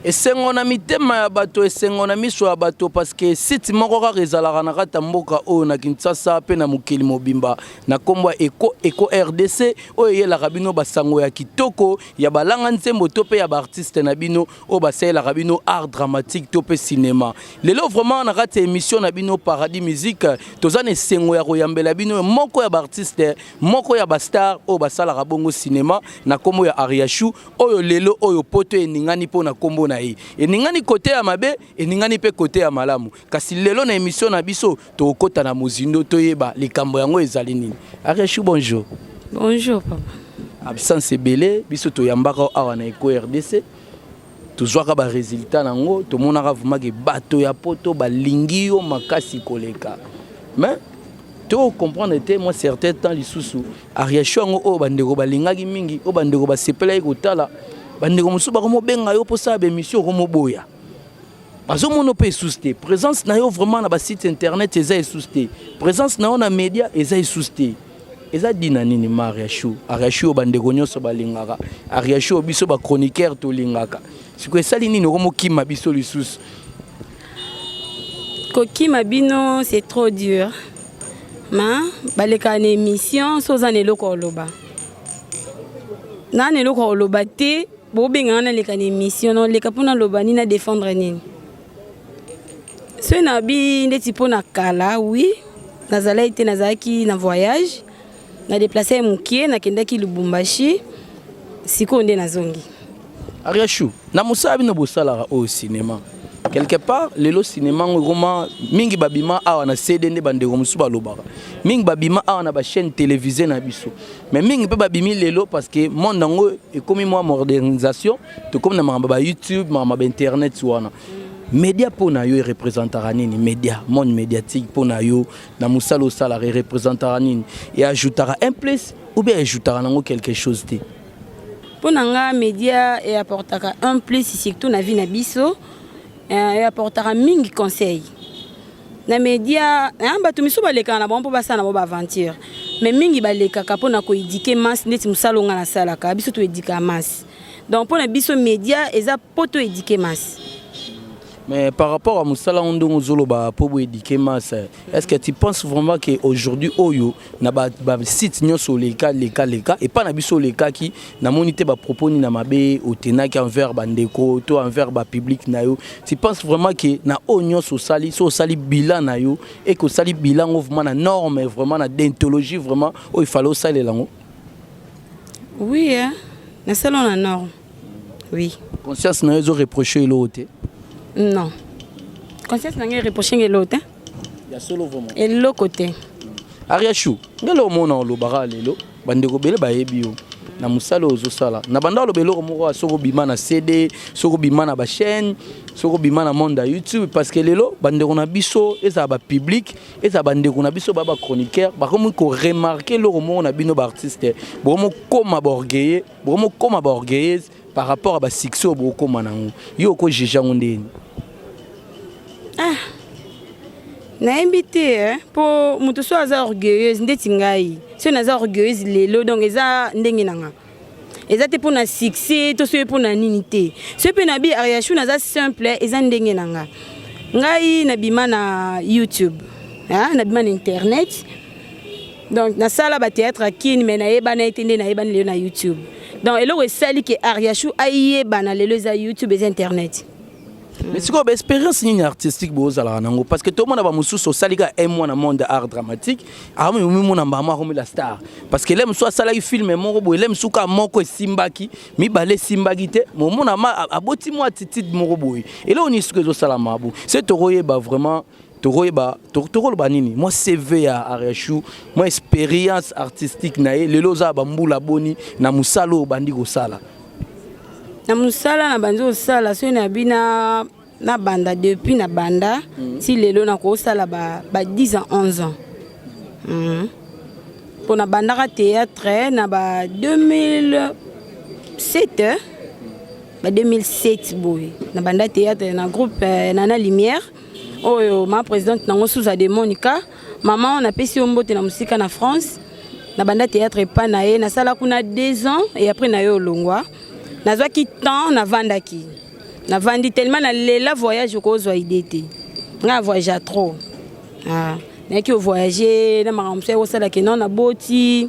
esengo na mitema ya bato esengo na miso ya bato parce que site moko ka rezalaka na kata mboka oyo na Kinshasa pe na mokili mobimba na kombo Eco RDC oyo yelaka bino basango ya kitoko ya balanga nzembo to pe ya ba artiste na bino oyo basalelaka bino art dramatique to pe cinéma lelo vraiment na kata émission na bino Paradis Musique toza na esengo ya koyambela bino moko ya ba artiste moko ya ba star oyo basalaka bongo cinéma na kombo ya Ariashu oyo lelo oyo poto eningani po na kombo na ye eningani kote ya mabe eningani pe kote ya malamu kasi lelo na émission na biso tokota na mozindo toyeba likambo yango ezali nini. Ariashu, bonjour. Bonjour papa. Absence belé biso toyambaka awa na Eco RDC tozwaka ba résultat nango tomonaka vraiment ke bato ya poto balingi yo makasi koleka mais to comprendre te moi certain temps lisusu Ariashu ngo o bandeko balingaki mingi o bandeko basepela ikotala bandeko musu bakomo benga yo posa ba émission komo boya bazo mono pe susté présence na yo vraiment na ba site internet eza susté présence na yo na média eza susté eza dina nini Ariashu Ariashu bandeko nyonso balingaka Ariashu biso ba chroniqueur to lingaka siko esali nini komo kima biso lisusu kokima bino c'est trop dur ma baleka na émission soza ne loko loba na ne loko loba te bo benga na leka na émission non leka pona loba ni na défendre nini so na bi ndeti pona kala oui nazala été nazaki na voyage na déplacer mukie na kendaki Lubumbashi siko nde nazongi. Ariashu na musabi no bosala au cinéma quelque part lelo cinéma ngoma mingi babima awa na CD nde bandeko musu balobaka mingi babima awa na ba chaîne télévisée na biso mais mingi pe babimi lelo parce que monde ngo ekomi moi modernisation to comme na mamba YouTube mamba internet wana média pona yo représentera nini média monde médiatique pona yo na musalo sala représentera nini et ajoutera un plus ou bien ajoutera nango quelque chose te pona nga média et apportera un plus surtout na vie na biso et apportera mingi conseil na média bato miso baleka na bon po basana bo aventure mais mingi baleka ka pona ko éduquer masse ndeti musalo nga na sala ka biso to éduquer masse donc pona biso média eza poto éduquer masse. Mais par rapport à Moussala Ondongo Zoloba pour éduquer masse, est-ce que tu penses vraiment qu'aujourd'hui Oyo na ba site nyoso leka et pas na biso leka qui na monité ba propos ni na mabe au tenaki envers bandeko to envers ba public na yo, tu penses vraiment que na onyo so sali bilan na yo et que sali bilan vraiment na norme vraiment na déontologie vraiment il fallait saler lango. Oui hein, na salon na norme. Oui. Conscience na yo reprocher l'autre. Non. Conscience n'a reproché l'autre. Il y a solo vraiment. Et l'autre côté. Ariashu, ngelo mona lobara lelo, bandeko bele ba yebio. Na musalo ozosala. Na banda lobelo moko soko bima na CD, soko bima na ba chaîne, soko bima na monde YouTube parce que lelo bandeko na biso eza ba public, eza bandeko na biso ba chroniqueur, ba komo ko remarquer lo mo na bino ba artiste. Bo mo koma ba orgueilleuse par rapport à ba succès bo koma nango. Yo ko jeja ngondeni. Na invité pour mutu so aza orgueilleuse ndeti ngai so naza orgueilleuse lelo donc eza ndenge nanga eza te pour na succès to so pour na nini te so pe na bi Ariashu naza simple eza ndenge nanga ngai na bima na YouTube na bima na internet donc na sala ba théâtre akini mais na yeba na etende na yeba lelo na YouTube donc elo esali ke Ariashu ayeba na lelo za YouTube et internet. Mais c'est quoi l'expérience artistique parce que tout le monde a musu so salika un mois dans monde art dramatique a mu mu na mbama comme la star parce que l'aime soit sala film moko bo l'aime suka moko simbaki mi balé simbaki te mo na ma aboti mo attitude moko boy et là on est suka zo sala mabu c'est toroye ba vraiment toroyeba toroba nini moi CV à Ariashu moi expérience artistique na le loza ba mbula boni na musalo bandi ko sala. Na musala na banzo sala so na bina na banda depuis na banda si lelo na ko sala ba 10 ans 11 ans pour na banda ka théâtre na ba 2007 ba 2007 boy na banda théâtre na groupe Nana Lumière oyo ma présidente nango Souza de Monica maman on a pesi ombote na musika na France na banda théâtre pa na ye na sala kuna 2 ans et après na yo longwa nazwaki temps na vandaki Na vandi tellement na lela voyage ko zo idée. Na voyage trop. Ah, na ki voyager na makamse o sala ke non na boti.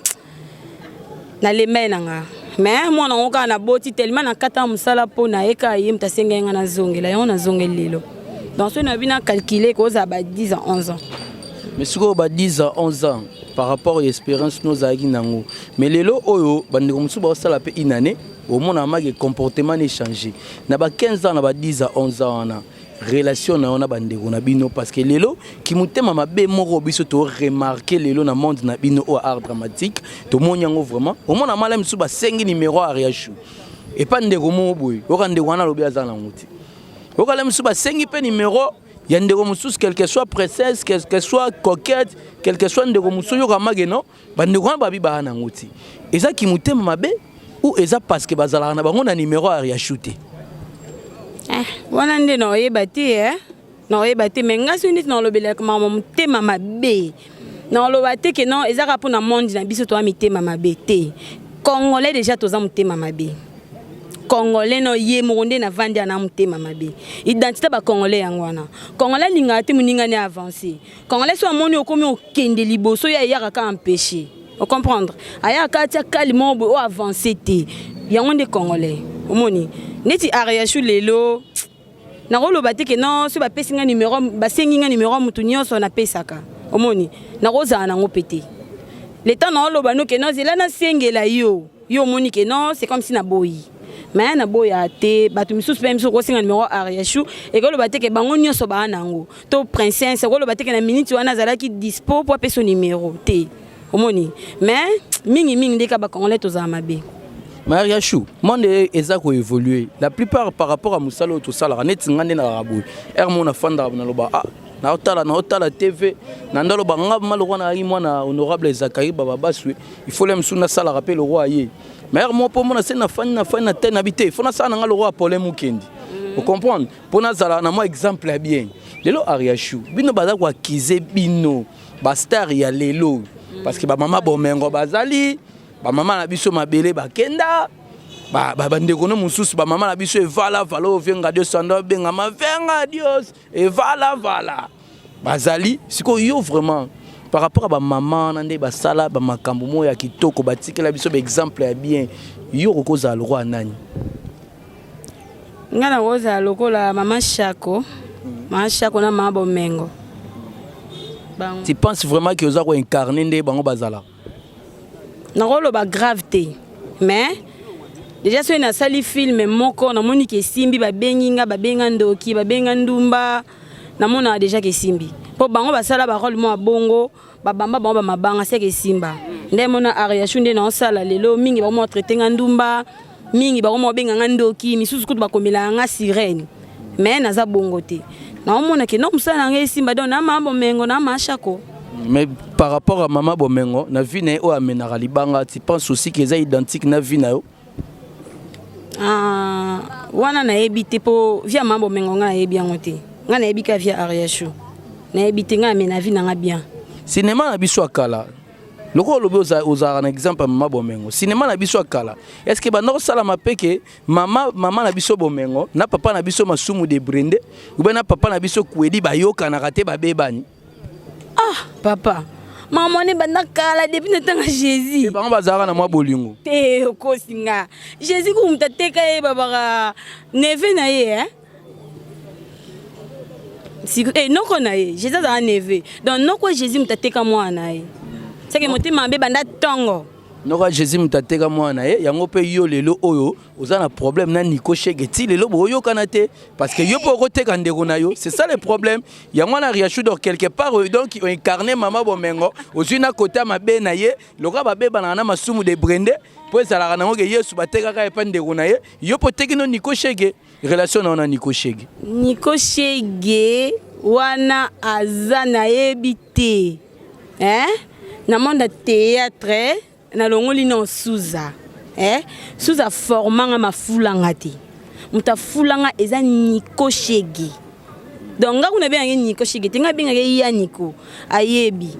Na le menanga. Mais moi on ka na boti tellement na kata musala po na eka yim ta sengenga na zongela yo na zongelelo. Donc ce na bina calculer ko za ba 10 à 11 ans. Mais si on a 10 à 11 ans par rapport à l'expérience nous avons nango. Mais les lots oyo bande comme ça ça la pe une année au monde a mal comportement n'est changé. Na ba 15 ans na ba 10 à 11 ans na relation na on a bande on a bino parce que les lots qui mutema mabe moko biso to remarquer les lots na monde na bino au art dramatique to monyango vraiment au monde a mal même ba 5 numéro à riachou. Et pas ndeko mo boy. O ka ndeko wana lobi azana nguti. O ka même ba 5 pe numéro il y a des gens quelle que soit princesse, quelle que soit coquette, quelle que soit des gens yo kamage non, bande ko babi ba na ngoti. Eza ki mutema mabe ou eza parce que bazala na bango na numéro à riachouter. Wana nde no yebati no yebati mais nga suni no lobela ka mama mutema mabe. No lobate ke non eza ka pona monde na biso to amitema mabe te. Congolais déjà toza mutema mabe. Congolais no ye muronde na vandi na mutema mabe. Identité ba congolais yangwana. Congolais linga te muninga ne avancer. Congolais so amoni okomi okende liboso ya yaka ka empêcher. On comprendre. Aya ka tia kalimo o avancer te. Yango nde congolais. Omoni. Neti ariachu lelo. Na rolo bate ke non so ba pesinga numéro ba senginga numéro mutu nyonso na pesaka. Omoni. Na roza na ngopete. Le temps na rolo bano ke non zela na sengela yo. Yo moni ke non c'est comme si na boyi. Mais na boya te batu misusu pe misusu ko singa numéro ariachu et ko lo bate ke bango nyonso ba nango. To princesse ko lo bate ke na minute wana zala ki dispo pour peso numéro te. Omoni. Mais mingi ndeka ba congolais to za mabe. Mariachou, monde eza ko évoluer. La plupart par rapport à musalo to sala net ngande na rabu. Mon afanda na loba ah na otala TV na ndalo banga maloko na ari mwana honorable Zakari baba baswe. Il faut le msuna sala rappel le roi yé. Mais moi pour moi c'est na fana tena habité. Il faut na sala ngalo roi Paul Mukendi. Vous comprenez? Pour na sala na moi exemple bien. Lelo Ariachou, bino baza kwa kize bino. Ba star ya lelo parce que ba mama bomengo bazali ba mama na biso mabele bakenda ba ndeko no mususu ba mama na biso evala venga Dios sando benga ma venga Dios evala bazali siko yo vraiment par rapport à ba mama na nde ba sala ba makambo mo ya kitoko batikela biso ba exemple ya bien yo kokoza le roi nani ngana koza lokola mama Shako na mama Bomengo. Tu penses vraiment que vous avez incarné des bango bazala? Na rolo ba gravité. Mais déjà sur na sali film moko na moni ke simbi ba benginga ba benga ndoki ba benga ndumba na mona déjà ke simbi. Po bango ba sala ba rôle mo bongo ba bamba bango ba mabanga se ke simba. Nde mona ariachu nde na sala lelo mingi ba mo traiter nga ndumba mingi ba mo benga ndoki misusu kutu ba komela nga sirène. Mais naza bongo te. Na omona ke non musala nga simba don na mama Bomengo na mama Shako. Mais par rapport à Mama Bomengo, na vie na o amenara libanga, tu penses aussi qu'ils sont identiques na vie na yo? Wana na ebité po via Mama Bomengo nga ebi yangote. Nga na ebika via Ariachu. Na ebité nga amena vie na nga bien. Cinéma na biso akala. Loko lobi oza un exemple Mama Bomengo. Cinéma na biso akala. Est-ce que ba no sala mapeke mama na biso Bomengo, na papa na biso masumu de Brende, ou bien na papa na biso kuedi ba yoka na kate ba bebani? Ah, papa. Maman ne banda kala depuis natanga Jésus. Et ba bazara na mwa bolingo. Te kosinga. Jésus ko mutateka e babara neve na ye Si non kona ye. Jésus a un neve. Donc non quoi Jésus mutateka mwa na ye. C'est que moté mambe banda tongo. Noko Jésus mutateka mwana ye yango pe yo lelo oyo oza na problème na Nico Chege ti lelo boyo kanate parce que yo poko teka ndeko na yo c'est ça le problème yango na riachu donc quelque part donc on incarné Mama Bomengo ozina côté mabe na ye loka babe banana masumu de Brende pour ça la nango ke yesu bateka ka epa ndeko na ye yo poteki no Nico Chege relation na Nico Chege Chege wana azana ebité na monde théâtre na longoli no Souza Souza formanga mafulanga te muta fulanga eza Nico Chege donc nga kuna benga Nico Chege te nga benga ya Nico ayebi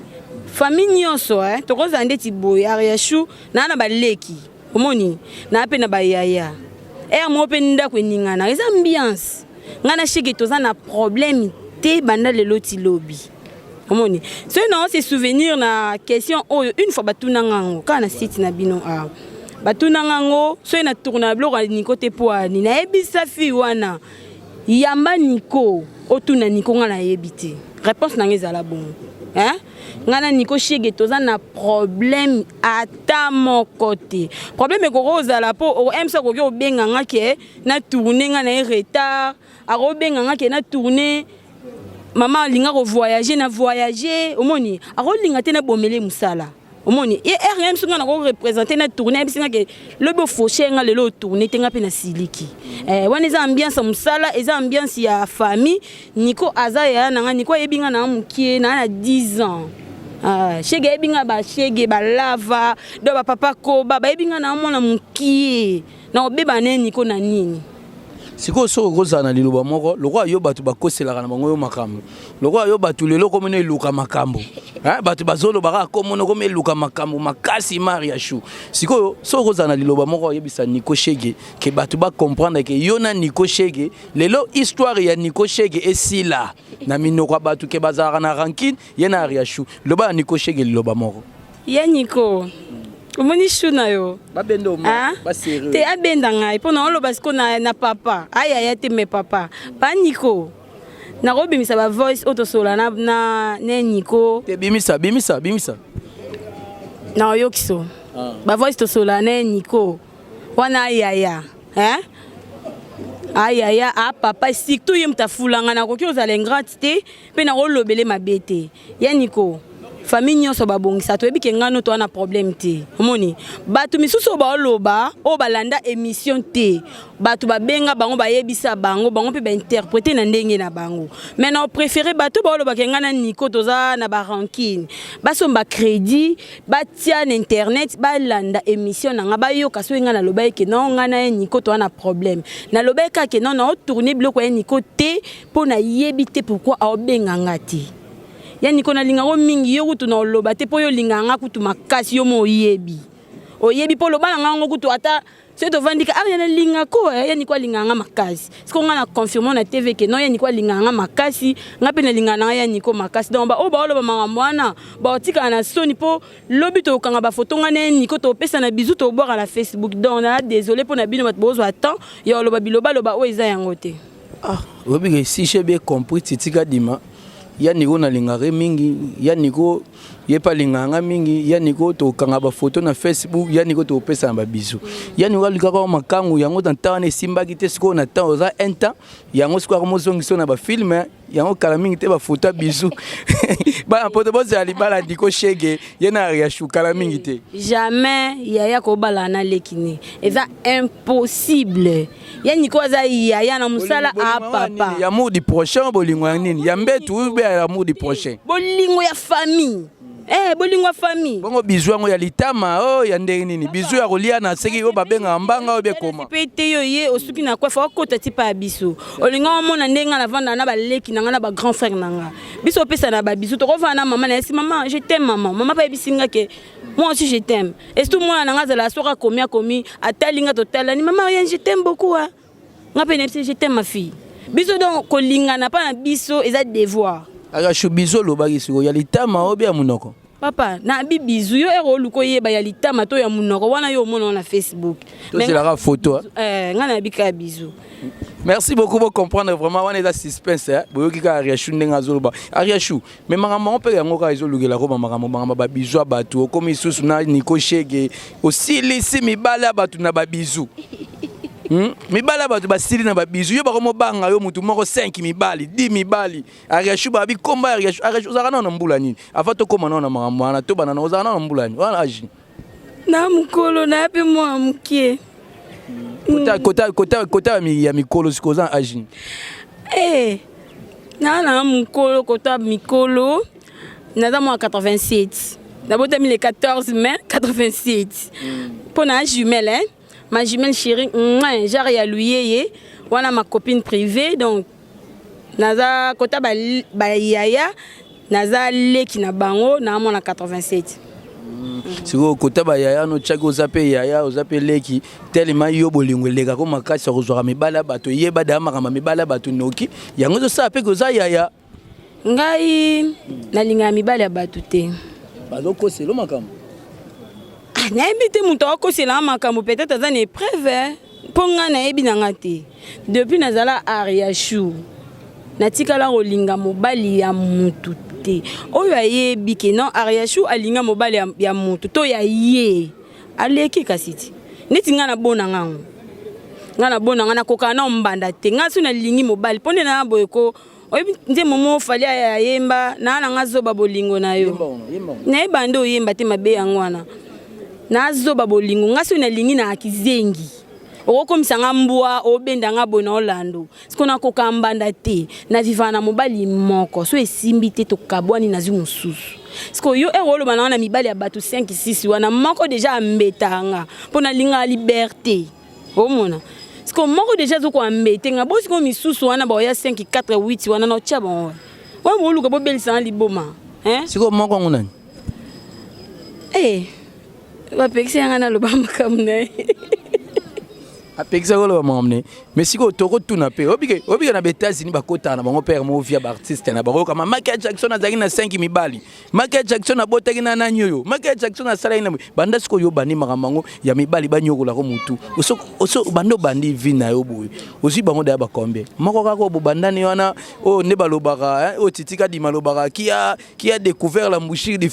famille nyonso tokoza ndeti boy Ariachu na baleki omoni na pe na bayaya mo pe ndako eningana eza ambiance ngana shege toza na problème te banda lelo ti lobi omoni so non c'est souvenir na question oyo une fois batuna ngango kana site na bino a batuna ngango so na tournable ko ni côté poani na ebisa fi wana yamba niko otuna niko ngana yebite réponse na ngezala bon hein ngana niko shege toza na problème ata mon côté problème ko rozala po o emsa ko benga ngake na tourner ngana retard a robenga ngake na tourner maman linga ko voyager na voyager omoni a rolinga te na bomele musala omoni et RM sunga na ko représenter na tourner bisinga ke lobo fauché nga lelo tourner tenga pe na siliki wana eza ambiance musala eza ambiance ya famille niko azaya na nga niko ebinga na mukie na 10 ans shege ebinga ba shege ba lava do ba papa ko ba ebinga na mona mukie na obeba ne niko na nini siko so kozana liloba moko lokwa yo batu bakoselaka na bango yo makambo lokwa yo batu lelo komene eluka makambo batu bazolo baka komono komene eluka makambo makasi Maria Chou siko so kozana liloba moko yebisa Nico Shege ke batu ba comprendre ke yo na Nico Shege lelo histoire ya Nico Shege esila na minoko batu ke bazara na ranking ye na Maria Chou loba Nico Shege liloba moko ya Nico omoni shuna yo babendo ma ba sérieux te abenda ngai pona olo basiko na papa aya te me papa pa Nico na robimisa ba voice otosola na ne Nico te bimisa na yokiso ba voice tosola ne Nico wana aya aya a papa surtout yem tafulanga na koki ozala ingratité pe na rolobele mabete ya Nico famille nyonso babongisa to ebike ngano to na problème te omoni batu misusu ba oloba o balanda émission te batu babenga bango bayebisa bango pe ba interpréter na ndenge na bango mais na préféré batu ba oloba ke ngana Nico toza na ba ranking basomba crédit batia na internet balanda émission na nga bayoka so ngana loba ke non ngana Nico to na problème na loba ka ke non na tourner biloko ya Nico te po na yebite pourquoi a obenga ngati ya Nico na linga mingi yo kutu na oloba te po yo linga nga kutu makasi yo mo oyebi po loba nga ngo kutu ata so to vandika ya na linga ko ya Nico linga nga makasi siko nga na confirmer na TV ke non ya Nico linga nga makasi nga pe na linga na ya Nico makasi donc ba oloba makambo wana ba otika na soni po lobi to kanga ba photo nga na Nico to pesa na bizu to boire na Facebook donc na désolé po na bino bat bozo attend ya oloba biloba loba o eza yango te obi si j'ai bien compris titika dima ya Nico na lingare mingi ya Nico yepa linganga mingi ya Nico to kanga ba photo na Facebook ya Nico to pesa na ba bisu ya Nico likaka makangu yango tantane simba kite siko na temps za un temps yango siko ko mozongiso na ba film yango kala mingi te ba photo bisu ba poto boze ali bala Nico Shege ye na Maria Chou kala mingi te jamais yaya ko bala na lekini eza impossible ya Nico za yaya na musala a papa ya amour du prochain bolingo nini ya mbetu be amour du prochain bolingo ya famille bolingo ya famille bongo bizu yango ya litama ya ndenge nini bizu ya kolia na seki yo babenga mbanga obe koma pete yo ye osuki na kwa fa kota tipa ya biso olinga mona ndenga na vanda na baleki na nga na ba grand frère nanga biso pesa na ba bisu to kova na maman na si maman je t'aime maman pa bisinga ke moi aussi je t'aime et tout moi na nga za la soka komi atalinga totala ni maman rien je t'aime beaucoup nga pe nepsi je t'aime ma fille biso donc kolinga na pa na biso eza devoir aga shubizo lo bagisiko ya litama obe ya munoko papa na bibizu yo ero luko yeba ya litama to ya munoko wana yo mona na Facebook to c'est la photo ngana bika bizu. Merci beaucoup pour comprendre vraiment on est dans suspense boyoki ka Maria Chou ndenga zoloba Maria Chou mais makambo pe yango ka ezolugela ko makambo ba bizu abatu komi susu na Nico Shege aussi lisi mibala abatu na ba bizu mibali batu basili na babizu yo bakomo banga yo mutu moko 5 mibali 10 mibali Maria Chou babi komba Maria Chou zakana na mbula nini afa to koma na makambo ana to bana na ozana na mbula nini wana aji na mukolo na pe mo amkie kota ya mikolo sikoza aji na mukolo kota mikolo naza mo 87 d'abord 2014 mai 87 pour na jumelle ma jumelle chérie genre ya luyeye wana ma copine privée donc naza kota ba yaya naza leki na bango na mo na 87 siko kotaba yaya no chaki ozape yaya ozape leki tellement yo bolingo leka ko makasi kozwaka mibala bato yeba da makama mibala bato noki yango zo sa pe koza yaya ngai nalinga mibala bato te bazo koselo makamo nayebi te moto akosela makambo peut-être aza na épreuve mpo nga nayebi na nga te depuis nazala Ariachou natikala kolinga mobali ya mutu te oyo ayebi ke non Ariachou alinga mobali ya mutu to ya ye aleki kasi ti neti nga na bona nga nakoka na mbanda te nga so nalingi mobali mpo nde na boye ko oyebi nze momo fali ayemba na nga zoba bolingo na yo nayeba nde oyemba te mabe yango wana na zoba bolingo nga so nalingi na akizengi okomisa nga mbwa obenda nga bona Orlando siko nakoka mbanda te na vivana mobali moko so esimbi te tokabwani na zi mosusu siko yo eroloba na mibali ya bato 5 6 wana moko deja ambetanga mpo nalinga liberté omona siko moko deja zoko ambete nga bo siko misusu wana ba ya 5 4 8 wana no tcha bon wa moluka bo belisa liboma siko moko nguna ba pekisa nga na lobamba kamna apekisa kolo bamamne mais siko toko tuna pe obike na États-Unis bakota na bango père mo via artiste na bango kama Michael Jackson azaki na 5 mibali Michael Jackson abotaki na nanyoyo Michael Jackson asala na banda siko yo bani makambango ya mibali banyokola ko mutu oso bando bandi vina yo boy osi bango da bakombe moko kako bo bandani wana o ne balobaka o titika di malobaka qui a découvert la mouchire du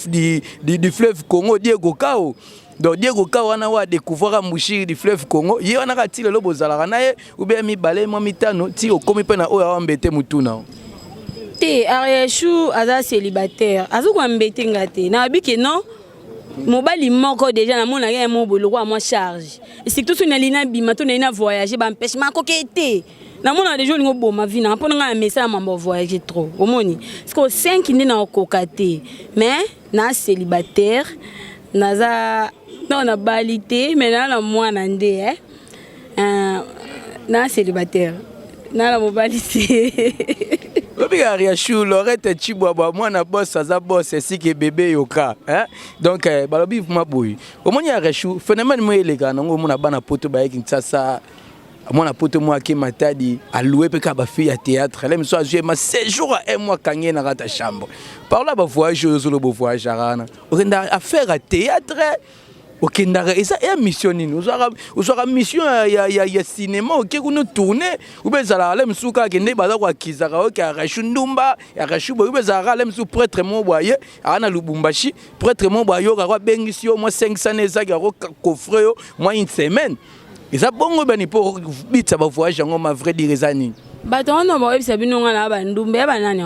fleuve Congo Diego Kao. Donc Diego Kawana wa découvrir mouchiri du fleuve Congo ye wana ka tile lobo zalaka naye ou bien mi balé mo mitano ti okomi pe na oya ambete mutuna te Ariachou aza célibataire azuko ambete ngate na biki non mobali moko déjà na mona ya mo boloko à moi charge et surtout sur na lina bima to na voyager ba empêchement kokete na mona déjà lingo boma vina mpo nga message mambo voyager trop omoni parce que 5 ndi na kokate mais na célibataire naza non na balité mais na mwana nde na célibataire na la mobilité Obika Ariachou Lorette Chibwa mwana boss aza boss siki bébé yoka donc balobi maboyi omoni Ariachou phénomène mo elega nango mona bana poto ba Kinshasa mwana poto mo aki matadi aloué pe ka ba fille à théâtre elle me soit jouer ma séjour à un mois kangé na rata chambre par là ba voyage zo lo voyage arana okenda affaire à théâtre okenda eza ya mission nini uzwaka mission ya cinéma okekuno tourner ubezala ale msuka kende baza kwa kizaka oke Ariachou Ndumba Ariachou boy ubezala ale msu prêtre mo boye ana Lubumbashi prêtre mo boye ka bengisi yo mo 500 nezaki ko coffre yo mo une semaine eza bongo bani po bitsa ba voyage ngo ma vrai dire ezani bato wana ba ebisa binonga na ba Ndumba ba nani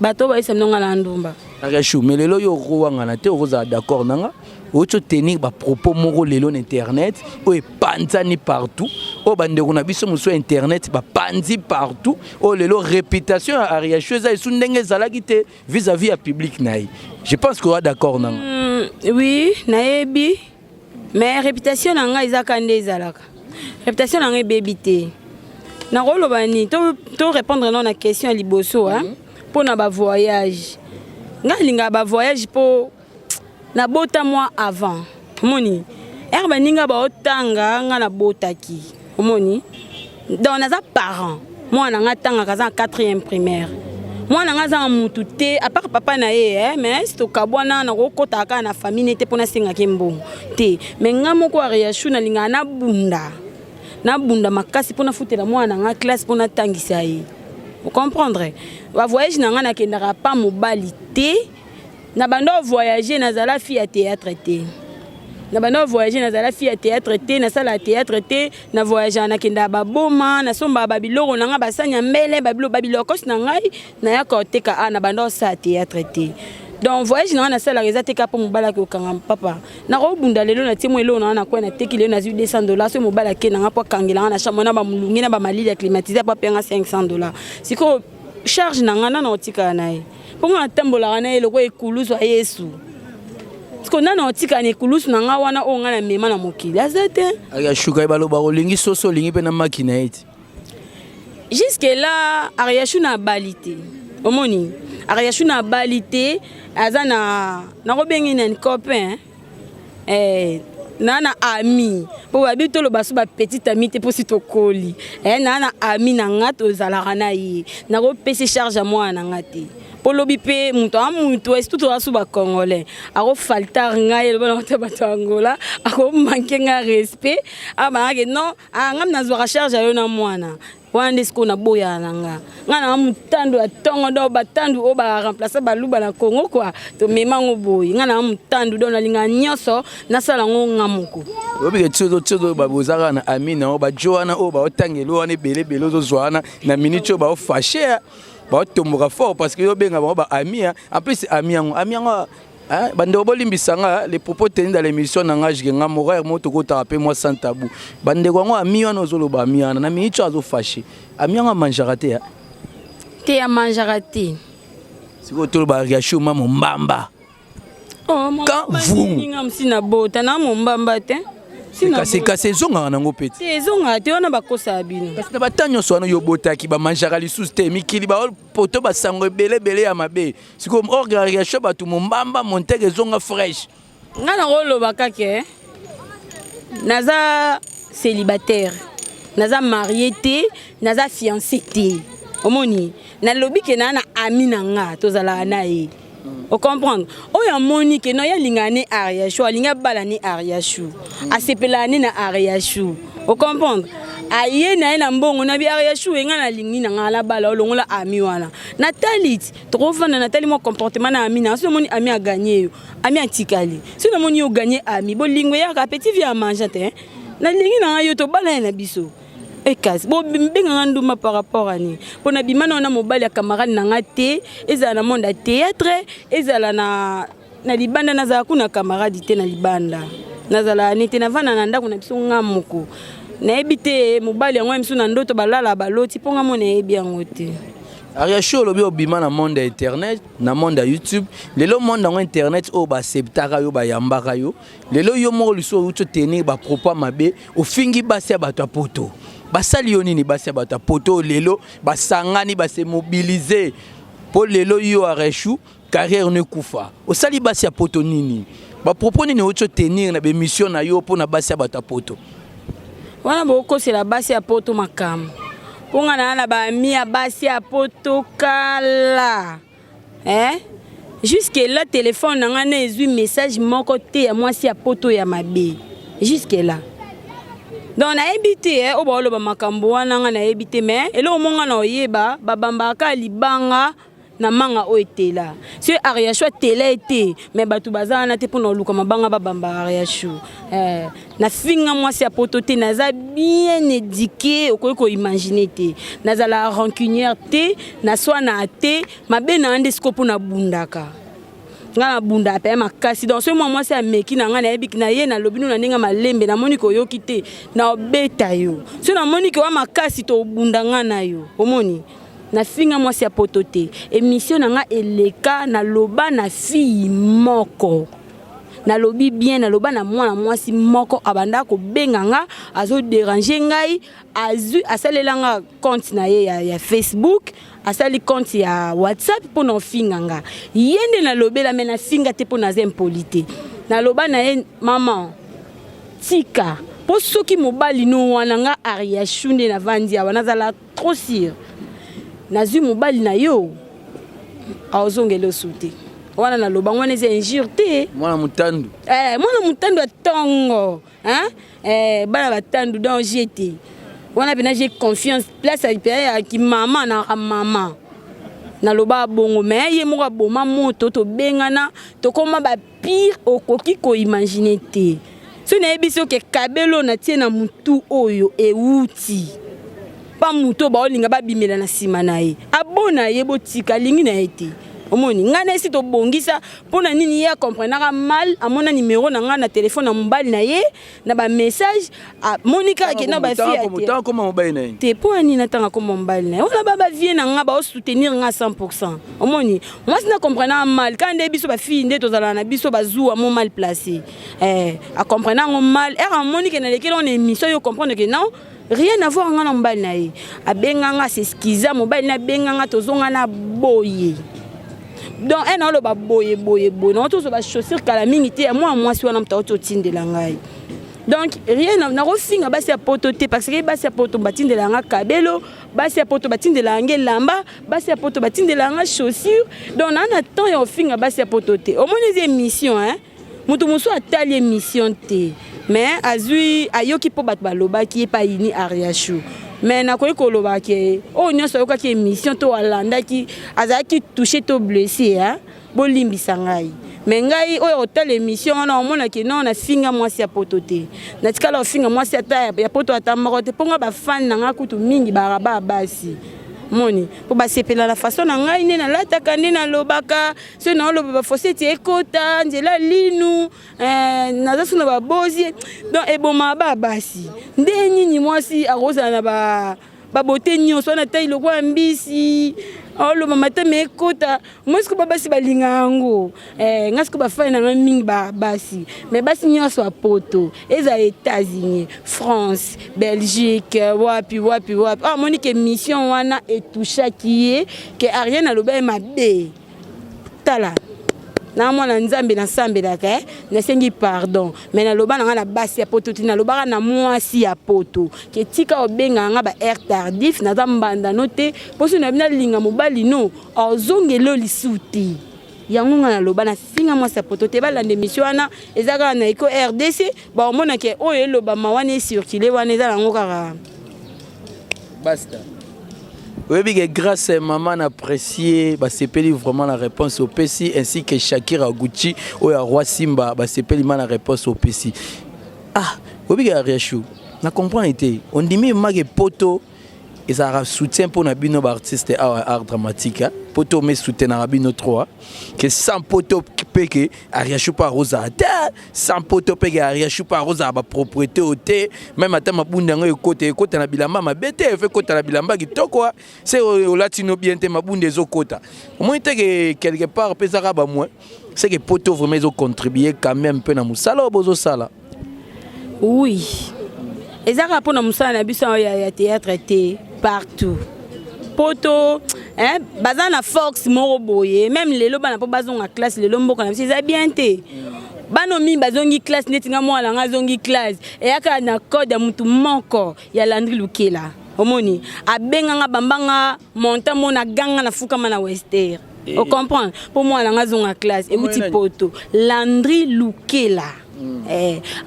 bato ba ebisa binonga na Ndumba Ariachou melelo yo roanga na te oza d'accord nanga ocho tenir ba propos moko lelo na internet o epanzani partout o bandeko na biso muso internet ba panzi partout o lelo réputation à Ariachou eza esu ndenge ezalaki te vis-à-vis à public naï je pense qu'on est d'accord nanga oui nayebi mais réputation nanga ezaka nde ezalaka réputation nanga ebebi te na koloba ni to répondre non na question liboso pour na ba voyage nga linga ba voyage pour na bota moi avant moni herba ninga ba otanga nga na botaki moni donc naza parent moi na nga tanga kaza 4e primaire moi na nga za mutu te à part papa na ye mais to kabwana na kokota ka na famille te pona singa kembongo te mais nga moko Ariachou na linga na bunda makasi pona futela moi na nga classe pona tangisa ye vous comprendre va voyage na nga na kendaka pas mobilité na bando voyager na zala fille à théâtre té na bando voyager na zala fille à théâtre té na sala théâtre té na voyager na kenda baboma na somba babiloko na nga basanya mbele babiloko na ngai na ya koteka na bando sa théâtre té donc voyage na sala rezate ka po mobala ke okanga papa na ko bunda lelo na timo elo na kwa na teki lelo na $200 so mobala ke na po kangela na chamona ba mulungi na ba malili climatiser pa penga $500 siko charge na nga na otika nae ponga tambola na eloko ekulusu a Yesu parce que nana otika na ekulusu na nga wana o nga na mema na mokili azate Ariachou ka baloba olingi soso lingi pe na makina eti jusque là Ariachou na balité omoni Ariashu na balité azana na robengi na copain nana ami po babito lo baso ba petite ami te po sitokoli nana ami na ngato zalaka na ye na ko pese charge moi na ngati po lobi pe muto amuntu est tout asu ba congolais ako faltar ngai le bana ta batangola ako manke nga respect aba ke non ngam na zo charge yo na mwana wande sko na boya nanga ngana mutando atongo do batandu o ba remplacer baluba na Congo quoi to memango boy ngana mutando do na linga nyoso na sala ngo ngamuko obi tsozo babozaka na amina o ba joana o ba otangelo wana belebele zo zwana na minute o ba fâché ba tomboka fort parce que yo benga ba amia en plus amiango bande obolimbisanga les propos tenus dans l'émission nanga jigenga moraire moto ko taper moi sans tabou bande ko ngo amia no zolo ba amia na minute azo fâché amianga manjara te ya manjara te siko to ba riacho mama mbamba quand vous ngam sina bota na mbamba te kasi zonga nango peti zonga te ona bakosa bino parce que batanyo so yo botaki ba manjara lisusu te mikili ba poto basango belebele ya mabe siko organisation batu mbamba monteke zonga fresh ngana rolo bakake naza célibataire naza marié te naza fiancé te omoni na lobi ke na ami nanga tozala na ye o comprendre oya Monique no ya lingane Ariashu alinga balani Ariashu asepelani na Ariashu o comprendre aye na mbongo na bi Ariashu enga na lingi na ngala bala olongola ami wana Natalit trofana Natali mo comportement na ami na so moni ami a gagné yo ami atikali so na moni yo gagné ami bo lingwe ya ka petit via manger te na lingi na yo to bala na biso ekas bo benga nduma par rapport ani pona bimana na mobali ya camarade nanga te ezala na monde ya théâtre ezala na libanda nazala kuna camarade te na libanda nazala nete na vana na ndako na biso ngamuko na ebite mobali yango miso na ndoto balala baloti ponga mona ebi yango te Ariashu lobi obima na monde internet na monde YouTube lelo monde na internet o ba septaka yo ba yambaka yo lelo yo mo liso uto tenir ba propos mabe ofingi basi ya bato poto basali yo nini basi ya bato poto lelo basangani base mobiliser po lelo yo Ariashu carrière ne kufa osali basi ya poto nini ba propos nini uto tenir na be mission na yo po na basi ya bato poto wana boko c'est la basi ya poto makam ponga na ba mi ya basi ya poto kala jusque là téléphone na ngana ezui message moko te ya mwasi ya poto ya mabe jusque là donc na ebité o ba loba makambo wana ngana ebité mais elo monga na oyeba babamba ka libanga na manga o etela si Ariashu tela ete mais batu bazana te pona luka mabanga babamba Ariashu na finga mwasi ya poto te naza bien éduqué okoko imaginer te naza la rancunière te na swa na te mabe na ande scope na bundaka ngana bunda pe makasi dans ce moment mwasi ya meki na ngana ebik na ye na lobino na ninga malembe na moni ko yoki te na obeta yo so na moni ko wa makasi to bunda ngana yo omoni na finga mwasi ya poto te émission na nga eleka na loba na fille moko na lobi bien na loba na mwana mwasi moko abanda ko benga nga azo déranger ngai azu asalela nga compte na ye ya Facebook asali compte ya WhatsApp pour na finga nga yende na lobela mais na finga te pour na zempolité na loba na ye maman tika po soki mobali no wana nga Ariashu nde na vandia wana zala trop sûr nazu mobali na yo azongelo sute wana na loba ngwana ze injure te mwana mutandu atongo bana batandu donc j'étais wana bena j'ai confiance place à ki mama na mama na loba bongo mais ye moko boma moto to bengana to koma ba pire okoki ko imaginer te so na ebiso ke kabelo na tie na mutu oyo euti pa muto ba olinga ba bimela na sima na ye abona ye botika lingi na ete omoni ngana esi to bongisa pona nini ya comprendre mal amona numéro na ngana téléphone na mobile na ye na ba message a Monica ke na ba fia te comment mobile na te poni na tanga comme mobile na ona baba vie na nga ba soutenir nga 100% omoni moi si na comprendre mal quand nde biso ba fille nde tozala na biso bazua mo mal placé a comprendre mal era Monica na lekelo na émission yo comprendre que non rien à voir ngana mobile na ye a benganga s'excuser mobile na benganga tozonga na boye donc un an le ba boye non tout ça va chaussure kala mingi te moi si wana mta otindela ngai donc rien na rofinga basi ya poto te parce que basi ya poto batindela nga kabelo basi ya poto batindela nga lamba basi ya poto batindela nga chaussure donc na temps ya ofinga basi ya poto te au moins des émissions hein mutu muso atali émission te mais azui ayoki po bat baloba ki pa ini Ariachou mais na koyi koloba ke o nyonso yoka ki émission to alanda ki azaki touché to blessé hein bolimbisa ngai mais ngai oyo hotel émission na omona ke non na finga mwasi ya poto te na tikala ofinga mwasi ata ya poto ata moko te ponga ba fan na nga kutu mingi baraba basi moni po basepela la façon na ngai ne na lataka ne na lobaka so na loba ba foseti ekota nzela linu na zasu na ba bozi donc eboma ba basi ndeni ni mwasi aroza na ba bote nyonso na tayi lokwa mbisi olo mama te mekota mosko babasi balinga yango ngasko bafai na mingi ba basi mais basi nyonso a poto eza États-Unis France Belgique wapi monique mission wana etoucha kiye ke Ariane aloba mabe tala na mwana nzambe na sambelaka na sengi pardon mais na loba na basi ya poto tina loba na mwasi ya poto ke tika obenga nga ba air tardif na zambanda note poso na bina linga mobali no ozongelo lisuti yango nga na loba na finga mwasi ya poto te bala mission wana ezaka na iko RDC ba omona ke oyo loba mawane circuler wana eza nango kaka basta. Oui, grâce à maman apprécié, c'est vraiment la réponse au PC ainsi que Shakira Gucci ou à Roi Simba, c'est la réponse au PC. Ah, oui, Ariachou, na comprendre été. On dit même que poto et ça soutien pour nabino artiste art dramatique. Poto mais soutien nabino 3 que sans poto peke Ariachou pas rosa. Sans poto peke Ariachou pas rosa ba propriété oté même ata mabunda ngo côté na bilamba mabete fait côté na bilamba kitoko c'est au latino bien te mabunda zo kota. Au moins que quelque part pesara ba moins c'est que poto vraiment ils ont contribué quand même peu na musala bozo sala. Oui. Ezaka pona musala na biso ya théâtre té partout. Poto hein bazana Fox moko boye même lelo bana po bazonga classe lelo mboka na c'est bien té bano mi bazongi classe netinga mwana nga zongi classe et yaka na code ya mutu moko ya Landry Lukela omoni abenga nga bambanga monta mona ganga na fuka mana Wester o comprendre pour moi nga zonga classe et uti poto Landry Lukela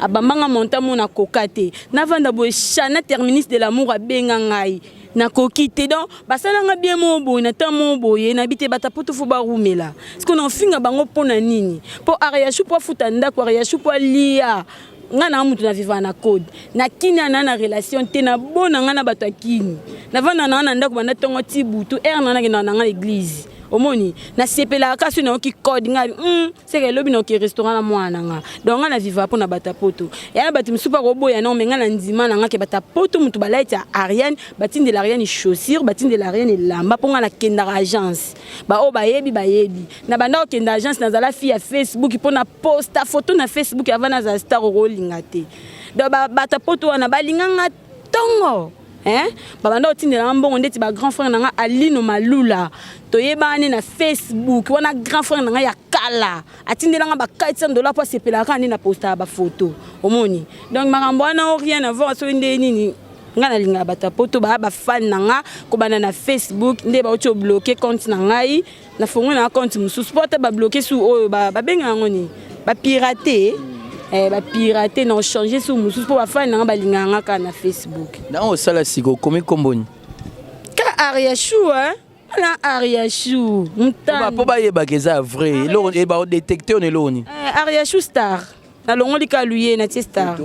abambanga monta mona kokate na vanda boye chana terminus de l'amour abenga ngai na kokite donc basala nga bien mo boye na temps mo boye na bité bata poto fo ba rumela parce qu'on en finga bango pona nini po Ariachou po futa ndako Ariachou po lia nga na mutu na vivre na code na kina na relation te na bona nga na bato akini na vanda na ndako bana tongo tibutu na nga église omoni na sepela kaso na ki code nga c'est que lobi na ki restaurant na mwana nga donc nga na vivre po na bata poto ya na bati msupa ko boya na menga na ndima na nga ke bata poto mutu balaiti Ariane batinde la Ariane chaussure batinde la Ariane lamba po nga na kenda agence ba o bayebi na banda kenda agence na zala fi ya Facebook po na posta photo na Facebook avant na za star rolling te donc bata poto wana balinga nga tongo babanda otindela mbongo ndeti ba grand frère nanga Alino Malula toyebani na Facebook wana grand frère nanga ya kala atindela nga ba $400 pour sepela ka na posta ba photo omoni donc makambo wana rien à voir so ndeni nga na linga bata poto ba fan nanga ko bana na Facebook nde ba ocho bloquer compte na ngai na fongo na compte mususu porte ba bloquer sous oyo ba benga ngoni ba pirater ba pirater non changer sur mususu pour ba fan nanga balinga nga ka na Facebook na o sala siko komi komboni ka Ariachou ala Ariachou mutana po ba yeba keza vrai lo e ba détecter on eloni Ariachou star na longoli ka luye na ti star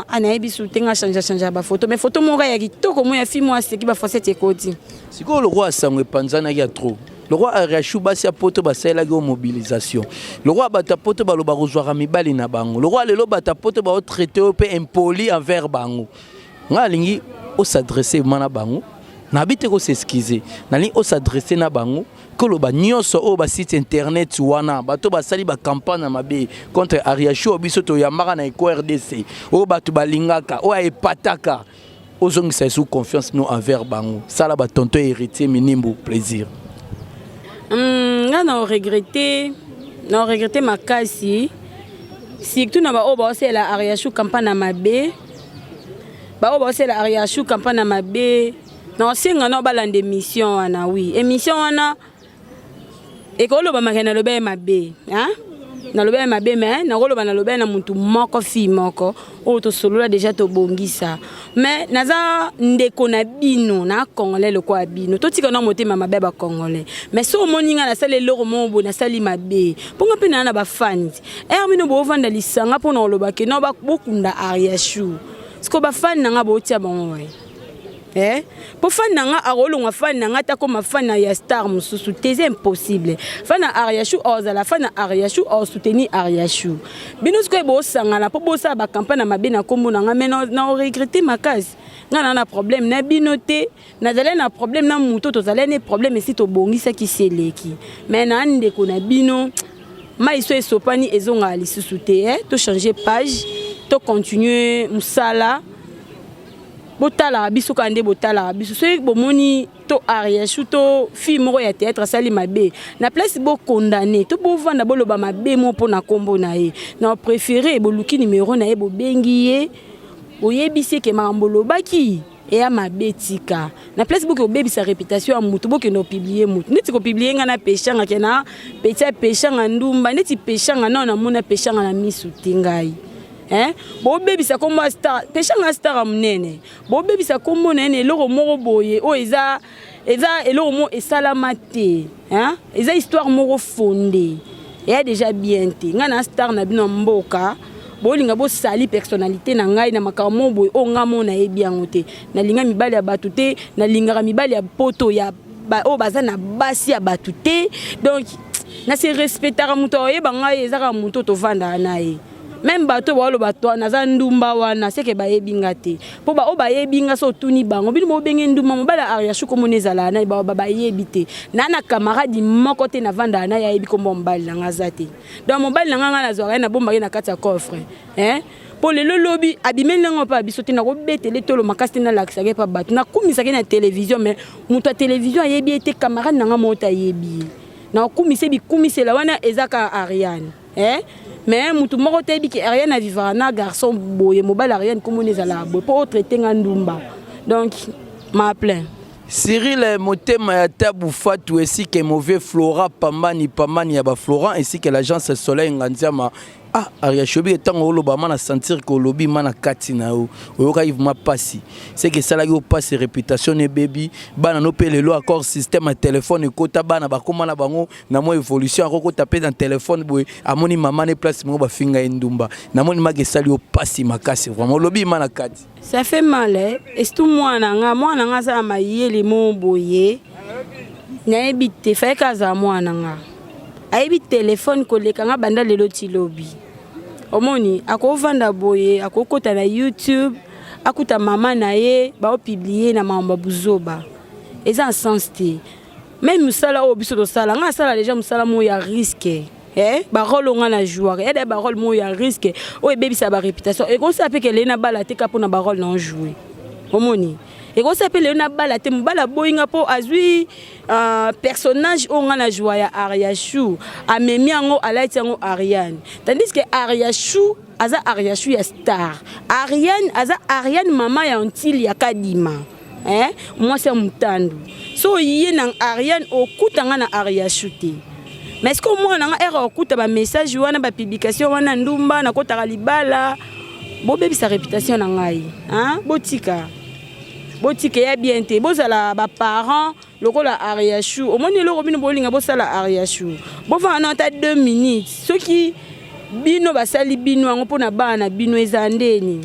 anayebi soutenga changer ba photo mais photo mo ya kitoko mo ya fi mo aseki ba fosete ekoti siko le roi sangwe panzana ya trop. Le roi Ariachou basi poto basela go mobilisation. Le roi batapoto baloba rozwara mibali na bango. Le roi lelo batapoto ba traité peu impoli envers bango. Nga lingi o s'adresser mana bango. Na bité ko s'excuser. Na lingi o s'adresser na bango. Que lo ba nyonso o ba site internet wana bato basali ba campagne na mabe contre Ariachou biso to yamara na eko RDC. O bato balingaka o epataka. Ozongisa sous confiance nous envers bango. Sala ba tonto héritier minimbo plaisir. Nga na regretter makasi surtout na ba oba c'est la Ariachou campagne mabe ba oba c'est la Ariachou campagne mabe na singa no balande émission wana oui émission wana ekolo ba makena lobe mabe hein na lobe mabe mais na koloba na lobe na muntu moko fi moko o to solola déjà to bongisa mais naza ndeko na bino na congolais le kwa bino to tika na motema mabe ba congolais mais so moninga na sale loro mo na sali mabe ponga pe na ba fans mino bo vanda lisanga pona loba ke no ba bokunda Ariachou sko ba fan na nga bo tia bango pour fan nanga arolonga fan nanga ta comme fan ya star mususu c'est impossible fan na Ariachou ozala fan na Ariachou o soutenir Ariachou bino sko bo sangala po bo sa ba campagne na mabe na kombo nanga mais na regretter makasi nga na problème na binote na zale na problème na muto to zale ne problème si to bongisa ki seleki mais na ndeko na bino mai so esopani ezonga lisusu te to changer page to continuer musala botala biso kande botala biso so bomoni to Ariachou to fi moko ya théâtre sali mabe na place bo condamné to bo vanda boloba mabe mo pona kombo na ye na préféré bo luki numéro na ye bo bengi ye oyebisi ke mambolo baki e ya mabe tika na place bo ke obebisa réputation ya mutu bo ke no publier mutu neti ko publier nga na pechanga ke na pechanga ndumba neti pechanga na mona pechanga na misu tingai bo bebisa kombo star pechanga star amnene bo bebisa kombo nene eloko moko boye o eza eloko mo esalamate eza histoire moko fondée et déjà bien te nga na star na bino mboka bo linga bo sali personnalité na ngai na makamo boye o nga mo na ebiango te na linga mibali ya batu te na linga mibali ya poto ya o baza na basi ya batu te donc na se respectara muto oyeba ngai ezaka muto to vanda na ye même bato balo bato naza ndumba wana seke ba yebinga te po ba o ba yebinga so tuni bango bino mo benge ndumba mo bala Ariachou ko monezala na ba yebite na camarade moko te na vanda na ya yebi ko mbali nga zate donc mbali nga na zora na bomba na kati ya coffre po le lobby abimeli ngo pa biso te na ko betele tolo makasti na laksa ke pa bato na kumisa ke na télévision mais muto télévision yebi ete camarade nga mota yebi na kumise bi kumise la wana ezaka Ariane mais mutu moko tebi ki Ariane a vivre na garçon boye mobile Ariane comme on ezala boye pour traiter ngandumba donc ma plein Cyril motema ya tabu fatu ainsi que mauvais Flora pamani ya ba Florent ainsi que l'agence Soleil Ngandiama Ariachou bi etango loba mana sentir que lobi mana katina o yoka ma passi c'est que ça la yo passe réputation et baby bana no pe lelo accord système à téléphone ko ta bana ba komana bango na mo évolution ko taper dans téléphone boy amoni maman ne place mo ba finga ndumba na moni ma ke sali yo passi makasi vraiment lobi mana kati ça fait mal et tout moi nga ça ma yeli mo boye na ebite fa ka za moi nga aibi téléphone ko leka nga banda lelo ti lobby omoni akovanda boye akokota na YouTube akuta mama na ye ba o publier na mamba buzoba eza en sens te même musala o biso to sala nga sala déjà musala mo ya risque ba rôle nga na joueur et ba rôle mo ya risque o ebebisa ba réputation et ko sa pe ke lena bala te ka pona ba rôle na jouer omoni et ko sa pe lena bala te mbala boyinga po azui personnage on a joué à Ariachou amemi yango alaiti yango Ariane tandis que Ariachou aza Ariachou ya star Ariane aza Ariane mama ya ontili ya kadima moi c'est mutandu so yé na Ariane okutanga na Ariachou te mais est-ce que moi na era okuta ba message wana ba publication wana ndumba na kota libala bo bebi sa réputation na ngai botika ya bien te bozala ba parents lokola Ariachou au moni loko bino bolinga bosala Ariachou bo va na ta 2 minutes soki bino basali bino ngo pona bana bino ezandeni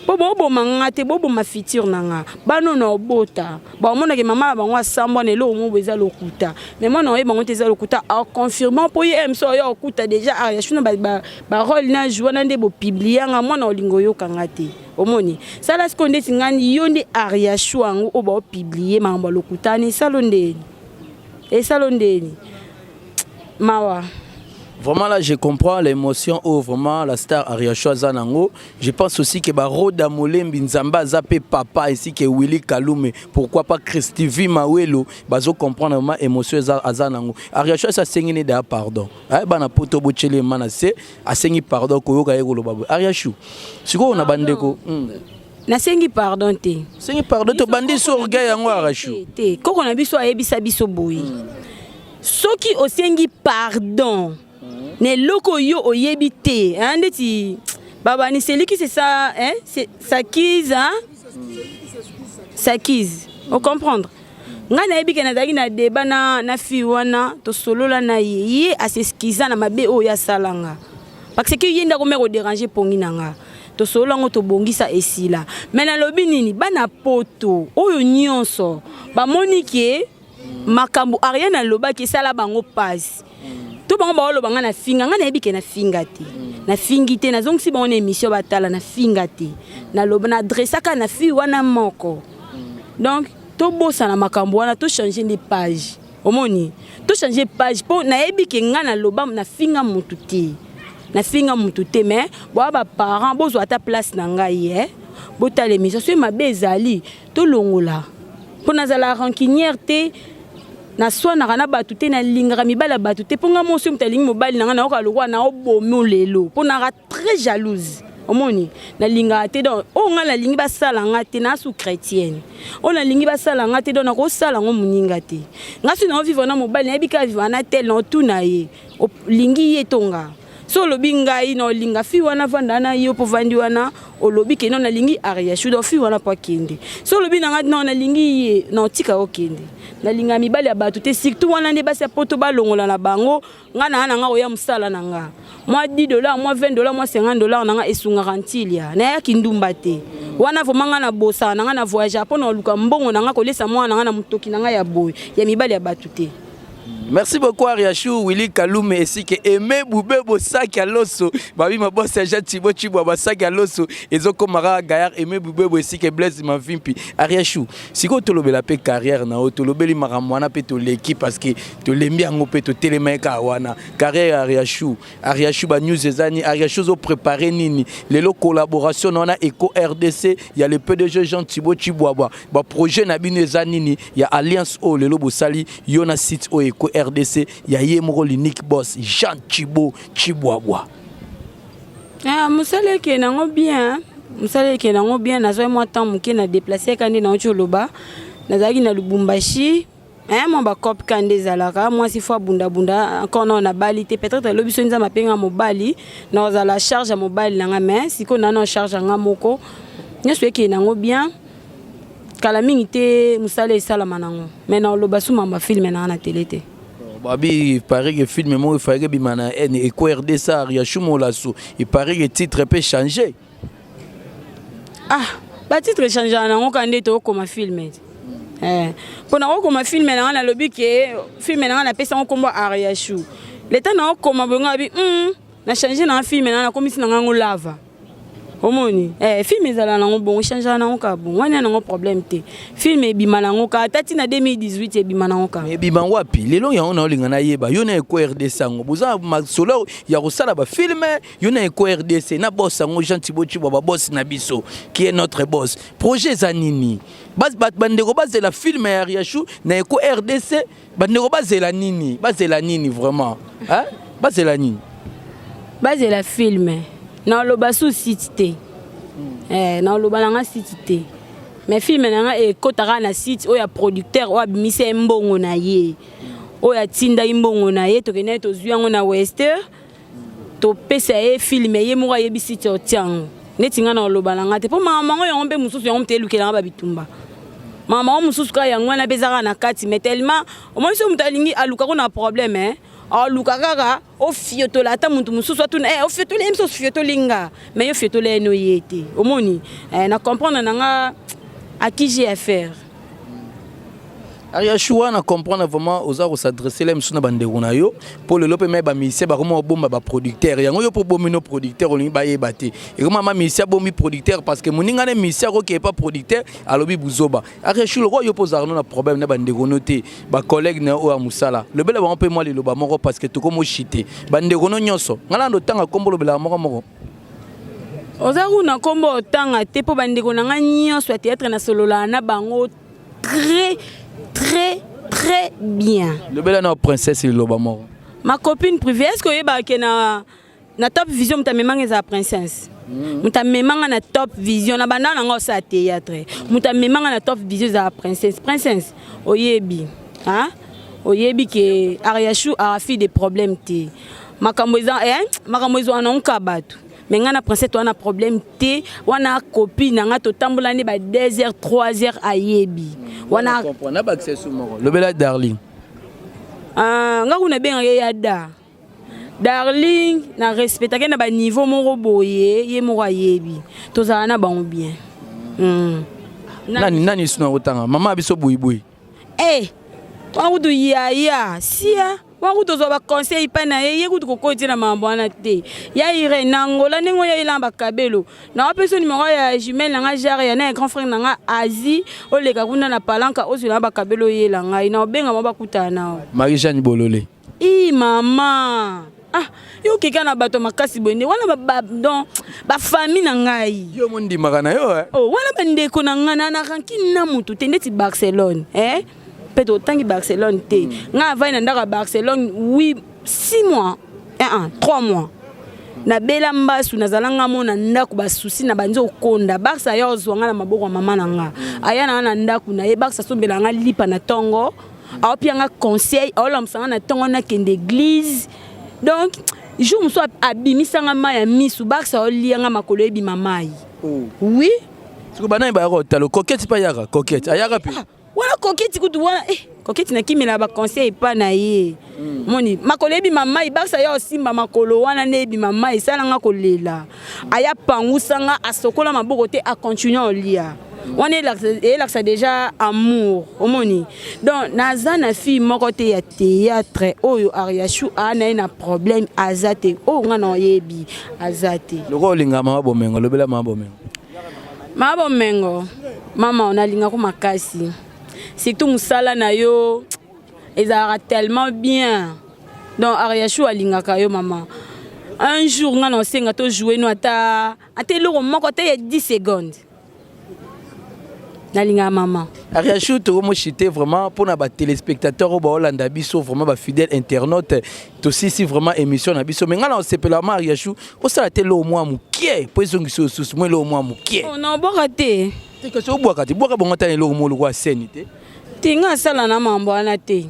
bo mangate bo ma futur nanga bano na obota ba mona ke mama bango asamba ne lo mo beza lokuta mais moi na yeba ngote za lokuta a confirmant po ye mso yo okuta déjà Ariachou na ba rôle na jouer na nde bo publier nga moi na olingo yo kangate omoni sala skonde tingani yonde Ariachou ango o ba publier mamba lokuta ni salondeni e salondeni mawa Vraiment là, je comprends l'émotion où vraiment la star Ariacho Zanango. Je pense aussi que Roda Molembi Nzamba Zape Papa ici que Willy Kalume, pourquoi pas Christy Vimawelo, bazo comprendre vraiment l'émotion Zanango. Ariacho ça sengine de pardon. Ay bana poto bochele manase, a sengi pardon ko yoka yego lobabu. Ariacho. Siko on a bandeko. Nasengi pardon te. Sengi pardon to bandi so orgueil yango Ariacho. Te. Koko na biso ayebisa biso boyi. Soki osengi pardon. Ne loko yo oyebite, hein, ndeti baba ni celui qui c'est ça, hein, c'est s'acquise, hein, s'acquise, on comprendre. Nga na yebike na dagi na débat na fi wana to solola na ye aseskiza na mabe o ya salanga. Parce que yenda ko mero déranger pongi nanga. To solola ngo to bongisa esila. Mais na lobi nini bana poto oyo nyonso ba monike makambu ariana loba ki sala bango passe. Tout le monde a na finga nga na yebike na fingati na fingite na zongi si ba on émission batala na fingati na loba na adressaka na fi wana moko. Donc to bossa na makambo wana to changer de page omoni to changer page po na yebike nga na loba na finga mutu te mais bo ba parents bozo ata place na ngai bo ta l'émission so ma bezali to longola po nazala rancunière te na soi na kana batute na lingara mibala batute ponga mosi mutalingi mobali na na okalwa na obomo lelo pona ra très jalouse omoni na linga te donc o nga la lingi basala nga te na sous chrétienne on na lingi basala nga te donc na ko sala ngo muninga te nga si na vivre na mobali na bika vivre na tel na tuna ye lingi ye tonga so lobi ngai no linga fi wana vanda na yo po vandi wana o lobi ke non na lingi Ariacho do fi wana pa kende so lobi na nga na lingi ye na tika o kende na linga mibali ya batute surtout wana nde basi poto balongola na bango nga na nga oya musala na nga moi $10 moi $20 moi $50 na nga esunga rantilia na ya kindumba te wana vraiment nga na bosa na nga na voyage po na luka mbongo na nga ko lesa mwana na nga na mutoki na nga ya boy ya mibali ya batute. Merci beaucoup Ariacho, Willy Kalume ainsi que Aimé Boubé Bossaki à l'osso. Babi ma boss Jean Thibaut Chibwa Bassaki à l'osso. Ezoko Mara Gayar Aimé Boubé ainsi que Blaise Mavimpi. Ariacho, si ko tolobe la pe carrière na o tolobe li maramwana pe to l'équipe parce que to lembi ngo pe to telemeka wana. Carrière Ariacho ba news ezani Ariacho zo préparer nini. Lelo collaboration na Eco RDC, il y a le PDG Jean Thibaut Chibwa ba projet na bino ezani ni, il y a Alliance O lelo bosali yona site o Eco RDC, ya ye moko l'unique boss Jean Thibaut Chibwa. Ah musale ke nango bien, nazo moi temps muke na déplacer kandi na Choloba, nazaki na Lubumbashi, moi ba cop kandi zalaka, moi si fois bunda encore na balité peut-être le biso nza mapenga mobali, na za la charge à mobile na mais siko na na charge nga moko, nyeso ke nango bien. Kala mingi te musale salama nango, mais na loba suma ma film na télé te. Babi, il paraît que le film il fallait que bimana et quoi RDC Ariacho molasso. Il paraît que le titre peut changer. Ah, le titre change na ngo kande to comme film. Pour na comme film na lobby que film na pesa ngo kombo Ariacho. L'état na comme bonga bi na changer na film na comme si na ngo lava. Omoni film ezala nango bon change nango ka bon wana nango problème te film ebima nango ka tati na 2018 ebima nango ka ebima wapi lelo ya ona olinga na yeba yo na Eco RDC sango boza masolo ya kosala ba film yo na Eco RDC na boss sango Jean Thibaut Chibwa ba boss na biso qui est notre boss projet zanini bandeko bazela film ya Ariacho na Eco RDC bandeko bazela nini vraiment hein bazela nini bazela film na loba sous site na loba na site mais film na ekotaka na site oya producteur oya bimise mbongo na ye oya tinda mbongo na ye to kene to zuyango na Western to pesa ye film ye mo ye bisite otiango netinga na loba na te po mama ngo yombe mususu yombe telukela ba bitumba mama mususu ka yango na bezaka na kati mais tellement au moins so mutalingi aluka ko na problème luka kaka o fiotola ata muntu mususu atuna o fiotola emso fiotolinga mais yo fiotola eno yete omoni na comprendre nanga à qui j'ai affaire Ariachou na comprendre vraiment aux arts s'adresser les msuna bandeko na yo pour le lope ba misia ba comment bomba ba producteur yango yo pour bomino producteur olingi ba yebate et comment ma misia bombi producteur parce que moninga ne misia ko qui est pas producteur alobi buzoba Ariachou le yo pose arno na problème na bandeko noté ba collègue na o musala le bela ba pe moi le loba moko parce que to comme chité bandeko no nyonso ngala ndo tanga kombo le bela moko ozaru na kombo tanga te po bandeko na nga nyonso ya théâtre na solola na bango très bien. Le bel na princesse Lobamoro. Ma copine privée, est-ce que vous na top vision muta memanga za princesse? Muta memanga na top vision na bana na sa théâtre. Muta memanga na top vision za princesse. Princesse, oyebi, hein? Oyebi que Ariachou a fait des problèmes té. Makambo eza na nkabatu. Mais ngana princesse to na problème té, wana copine nga to tambola ne ba 2h 3h ayebi. Wana comprendre ba accès sur moko. Le bela darling. Nga kuna benga ya da. Darling na respecta ke na ba niveau moko boye, ye moko ayebi. To za na ba bien. Nani suna otanga. Mama biso boui. Eh. Wangu du ya sia. Wangu to zo ba conseil pa na ye kutu ko kotina mambo ana te. Ya ire nangola nengo ya ilamba kabelo. Na wapeso numéro ya jumelle nga jare ya na grand frère nga Azi o leka kuna na palanka o zula ba kabelo yela ngai na obenga maba kutana. Marie-Jeanne Bololé. Mama. Ah, yo kika na bato makasi bonde wana ba famille na ngai. Yo mundi magana yo Oh, wana bandeko na ngana na rankina mutu tendeti Barcelone, Peut-être autant que Barcelone té. Nga va na Barcelone 6 mois, 3 mois. Na bela mbasu na zalanga mona ndaku ba souci na banzo konda. Barça yo zwanga na maboko mama na nga. Aya na ndaku na ye Barça sombela nga lipa na tongo. A opi nga conseil, a olamsanga na tongo na kende église. Donc, jour muso abimisa nga maya misu Barça olianga makolo ebi mamai. Oui. Siko bana ba yako talo coquette pa yaka coquette. Ayaka pi. Wala coquette kutu wana coquette na kimela ba conseil pa na ye. Moni makolo ebi mamai Barça yo simba makolo wana ne ebi mamai sala nga kolela. Aya pangusanga asokola maboko te a continuer olia. On est là déjà amour omoni. Donc nazana fille moko te ya théâtre oyo Ariachou ana na problème azate o ngana yebi azate. Loko linga mama bomengo lobela mama bomengo. Mama bomengo mama on a linga ko makasi. Surtout musala na yo ezara tellement bien. Donc Ariachou alingaka yo mama. Un jour ngana osenga to jouer no ata loko moko te 10 secondes. Nalinga maman. Ariachou to mo chité vraiment pour na ba téléspectateurs au ba Hollanda biso vraiment ba fidèle internaute to si vraiment émission na biso mais ngana on sepela ma Ariachou o sala te lo moi mukie po ezongi so moi lo moi mukie. Oh non bokaté. Te que so boka bongo tane lo mo lo kwa scène te. Tinga sala na mambo ana te.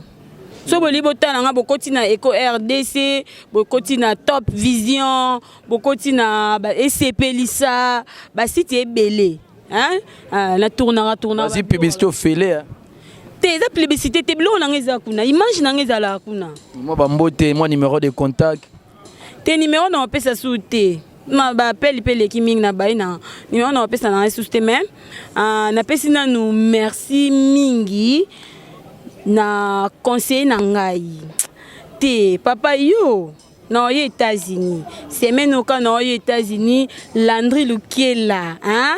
So boli botana nga bokoti na Eco RDC, bokoti na Top Vision, bokoti na ba SCP Lisa, ba site ebele. Hein? La tournera. Vas-y publicité félé. Tes publicité te blo na ngeza kuna. Image na ngeza la kuna. Moi bambote moi numéro de contact. Tes numéro na pesa soute. Ma ba appel pele kiming na baina. Numéro na pesa na soute même. Na pesi na nous merci mingi na conseil na ngai. Te papa yo non, aux États-Unis. Semaine au Canada, aux États-Unis, Landry Lukiela, hein?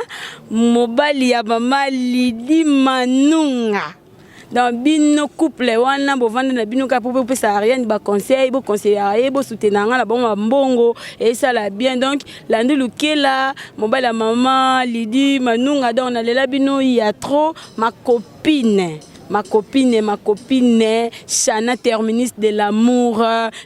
Mobali ya mama Lidi Manunga. Dans bino couple wana bo vendre na bino ka pour ça rien ba conseil, bo conseiller, bo soutenir la bon mbongo et ça la bien donc Landry Lukiela, mobali ya mama Lidi Manunga donc on la bino il y a trop ma copine, Chana terminus de l'amour,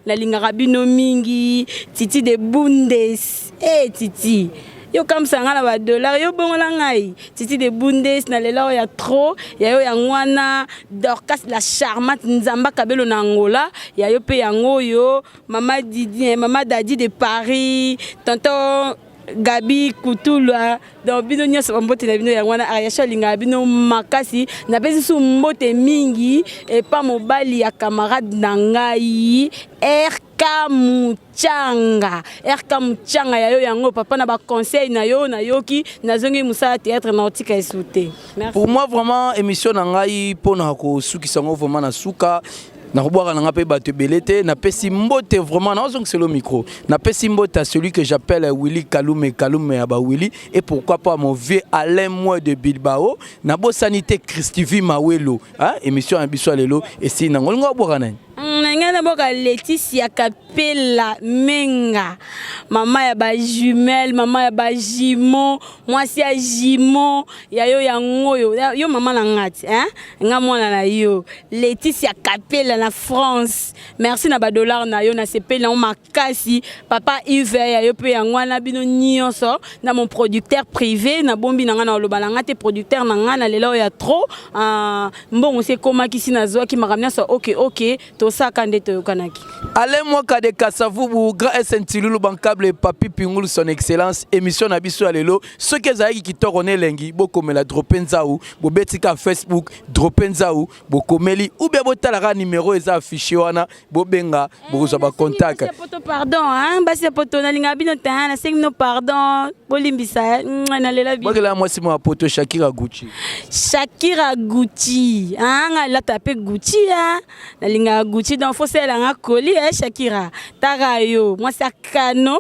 la lingarabino mingi, Titi de Bundes, Titi. Yo comme ça ngala ba dollar yo bongo la ngai Titi de Bundes na lela ya trop ya yo ya ngwana Dorcas la charmante nzamba kabelo na Angola ya yo pe yango yo mama Dadi de Paris tonton Gabi Kutulwa donc bino nyonso mbote na bino ya wana Ariasha linga bino makasi na pesi su mbote mingi et pas mobali ya camarade na ngai RK Muchanga ya yo yango papa na ba conseil na yo na yoki na zongi musala théâtre nautique esouté. Pour moi vraiment émission na ngai pona ko suki sango vraiment na suka na robora na ngape bato belete na pesi mbote vraiment na ozong c'est le micro na pesi mbote à celui que j'appelle Willy Kalume ya ba Willy et pourquoi pas mon vieux Alain Moi de Bilbao na bo sanité Christivi Mawelo hein émission en biso lelo et si na ngolngo bora na ngana boka Laetitia Kapela Menga mama ya ba jumelle mama ya ba jimo mwasi ya jimo ya yo yangoyo yo mama na ngati hein nga mwana na yo Laetitia Kapela na France merci na ba dollar na yo na sepela on makasi papa Yves ya yo pe yangwana bino nyonso na mon producteur privé na bombi na nga na loba na ngate producteur na nga na lelo ya trop mbongo se koma kisi na zo ki makamnya so OK to saka ndete yokanaki Alain Mwaka de Kasavubu grand SNTilulu bankable papi pingulu son excellence émission na biso ya lelo ce que zaki kitokone lengi bokomela dropenzau bobetika Facebook dropenzau bokomeli ou bien botalaka numéro eza affiché wana bobenga bokozwa ba contact pardon hein basi poto na linga bino ta na 5 no pardon bolimbisa na lela bi bokela moi simo poto Shakira Gucci hein la taper Gucci hein na linga Gucci donc faut c'est la colis Shakira Tarayo moi c'est Kano.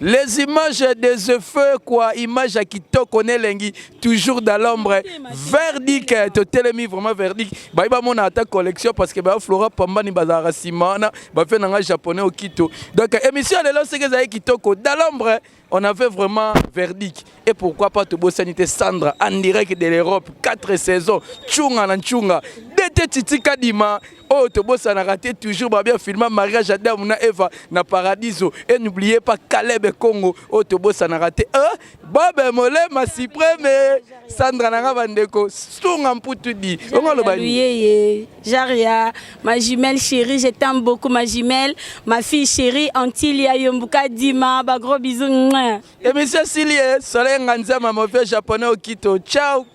Les images des feux quoi, images qui te connaît lengi toujours dans l'ombre. Verdict, totelemi vraiment verdict. Bah il va mon attaque collection parce que bah Flora Pamba ni bazara Simana, bah fait nanga japonais au Quito. Donc émission de l'autre c'est que ça qui toko dans l'ombre. On avait vraiment verdict. Et pourquoi pas Tobo Sanité Sandra en direct de l'Europe, 4 saisons, Tchunga na Tchunga, Dete Titi Kadima, oh Tobo Sana raté toujours bien filmé mariage Adam na Eva na Paradiso. Et n'oubliez pas Caleb Congo, oh Tobo Sana raté. Bob Mole ma suprême Sandra Nanga Vandeko, Tchunga Mputu di. On le bani. Jaria, ma jumelle chérie, je t'aime beaucoup ma jumelle, ma fille chérie Antilia Yombuka Dima, ba gros bisous. Et monsieur Silie, soleil nganza mauvais japonais au Quito. Ciao.